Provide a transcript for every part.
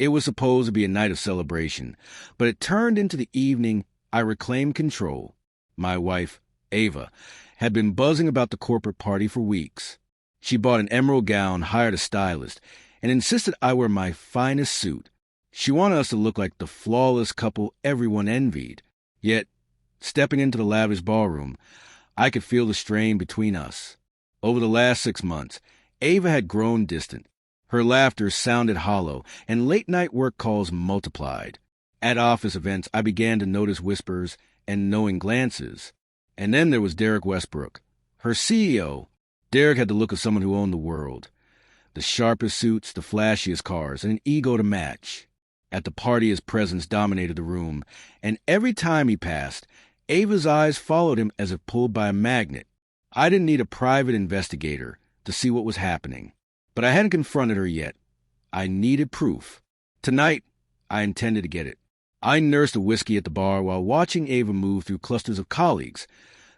It was supposed to be a night of celebration, but it turned into the evening I reclaimed control. My wife, Ava, had been buzzing about the corporate party for weeks. She bought an emerald gown, hired a stylist, and insisted I wear my finest suit. She wanted us to look like the flawless couple everyone envied. Yet, stepping into the lavish ballroom, I could feel the strain between us. Over the last 6 months, Ava had grown distant. Her laughter sounded hollow, and late-night work calls multiplied. At office events, I began to notice whispers and knowing glances. And then there was Derek Westbrook, her CEO. Derek had the look of someone who owned the world. The sharpest suits, the flashiest cars, and an ego to match. At the party, his presence dominated the room, and every time he passed, Ava's eyes followed him as if pulled by a magnet. I didn't need a private investigator to see what was happening, but I hadn't confronted her yet. I needed proof. Tonight, I intended to get it. I nursed a whiskey at the bar while watching Ava move through clusters of colleagues,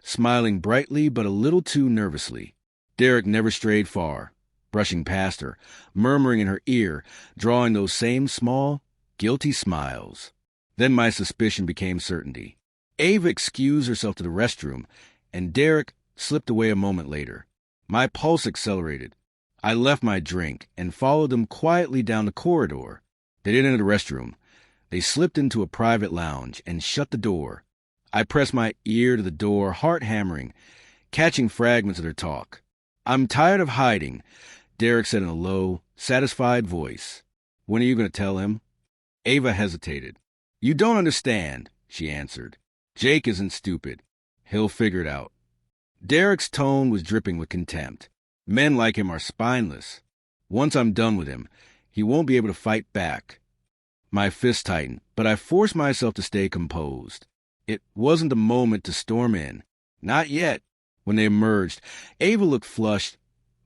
smiling brightly but a little too nervously. Derek never strayed far, brushing past her, murmuring in her ear, drawing those same small, guilty smiles. Then my suspicion became certainty. Ava excused herself to the restroom, and Derek slipped away a moment later. My pulse accelerated. I left my drink and followed them quietly down the corridor. They didn't enter the restroom. They slipped into a private lounge and shut the door. I pressed my ear to the door, heart hammering, catching fragments of their talk. "I'm tired of hiding," Derek said in a low, satisfied voice. "When are you going to tell him?" Ava hesitated. "You don't understand," she answered. "Jake isn't stupid. He'll figure it out." Derek's tone was dripping with contempt. Men like him are spineless. Once I'm done with him, he won't be able to fight back. My fist tightened, but I forced myself to stay composed. It wasn't the moment to storm in. Not yet. When they emerged, Ava looked flushed,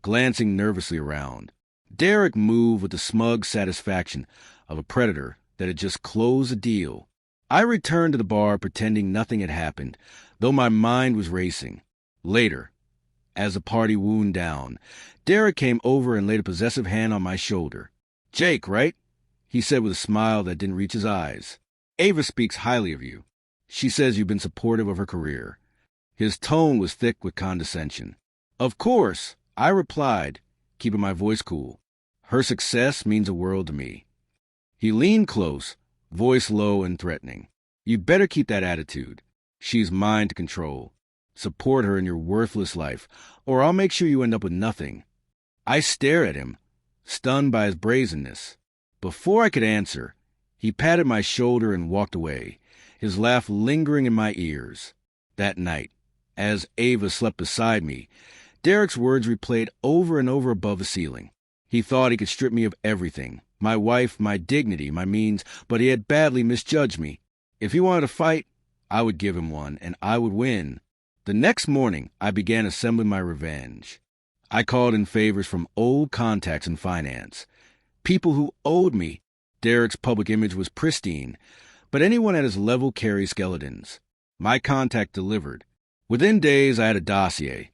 glancing nervously around. Derek moved with the smug satisfaction of a predator that had just closed a deal. I returned to the bar pretending nothing had happened, though my mind was racing. Later, as the party wound down, Derek came over and laid a possessive hand on my shoulder. "Jake, right?" he said with a smile that didn't reach his eyes. "Ava speaks highly of you. She says you've been supportive of her career." His tone was thick with condescension. "Of course," I replied, keeping my voice cool. "Her success means the world to me." He leaned close, voice low and threatening. "You'd better keep that attitude. She's mine to control. Support her in your worthless life, or I'll make sure you end up with nothing." I stared at him, stunned by his brazenness. Before I could answer, he patted my shoulder and walked away, his laugh lingering in my ears. That night, as Ava slept beside me, Derek's words replayed over and over above the ceiling. He thought he could strip me of everything, my wife, my dignity, my means, but he had badly misjudged me. If he wanted a fight, I would give him one, and I would win. The next morning, I began assembling my revenge. I called in favors from old contacts in finance, people who owed me. Derek's public image was pristine, but anyone at his level carried skeletons. My contact delivered. Within days, I had a dossier,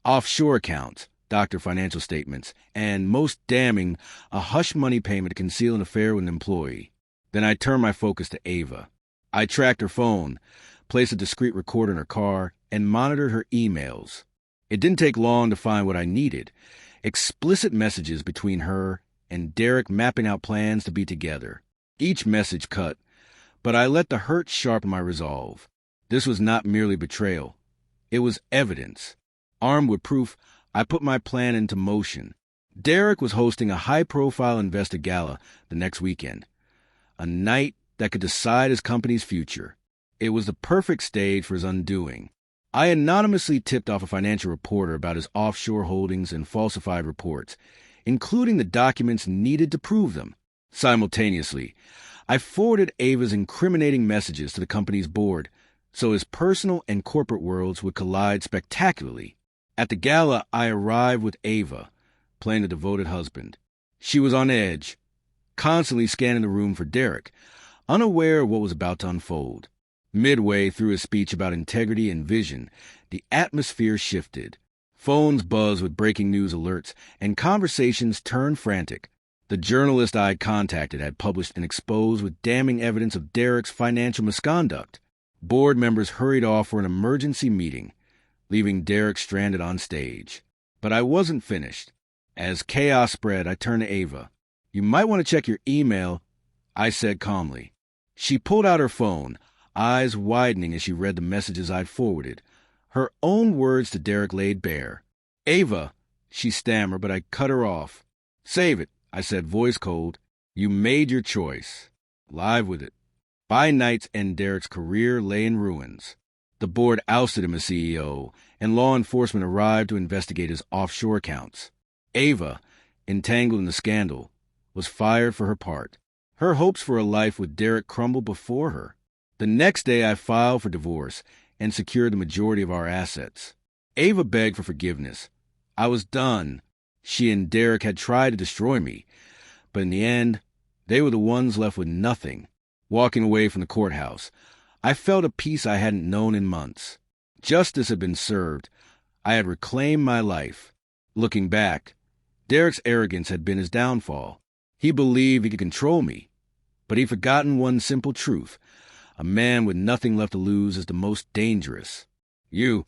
offshore accounts, doctor financial statements, and, most damning, a hush money payment to conceal an affair with an employee. Then I turned my focus to Ava. I tracked her phone, placed a discreet recorder in her car, and monitored her emails. It didn't take long to find what I needed: explicit messages between her and Derek mapping out plans to be together. Each message cut, but I let the hurt sharpen my resolve. This was not merely betrayal. It was evidence. Armed with proof, I put my plan into motion. Derek was hosting a high-profile investor gala the next weekend, a night that could decide his company's future. It was the perfect stage for his undoing. I anonymously tipped off a financial reporter about his offshore holdings and falsified reports, including the documents needed to prove them. Simultaneously, I forwarded Ava's incriminating messages to the company's board, so his personal and corporate worlds would collide spectacularly. At the gala, I arrived with Ava, playing the devoted husband. She was on edge, constantly scanning the room for Derek, unaware of what was about to unfold. Midway through his speech about integrity and vision, the atmosphere shifted. Phones buzzed with breaking news alerts, and conversations turned frantic. The journalist I contacted had published an expose with damning evidence of Derek's financial misconduct. Board members hurried off for an emergency meeting, leaving Derek stranded on stage. But I wasn't finished. As chaos spread, I turned to Ava. "You might want to check your email," I said calmly. She pulled out her phone, eyes widening as she read the messages I'd forwarded. Her own words to Derek laid bare. "Ava," she stammered, but I cut her off. "Save it," I said, voice cold. "You made your choice. Live with it." By night's end, Derek's career lay in ruins. The board ousted him as CEO, and law enforcement arrived to investigate his offshore accounts. Ava, entangled in the scandal, was fired for her part. Her hopes for a life with Derek crumbled before her. The next day, I filed for divorce and secured the majority of our assets. Ava begged for forgiveness. I was done. She and Derek had tried to destroy me, but in the end, they were the ones left with nothing. Walking away from the courthouse, I felt a peace I hadn't known in months. Justice had been served. I had reclaimed my life. Looking back, Derek's arrogance had been his downfall. He believed he could control me, but he'd forgotten one simple truth. A man with nothing left to lose is the most dangerous. You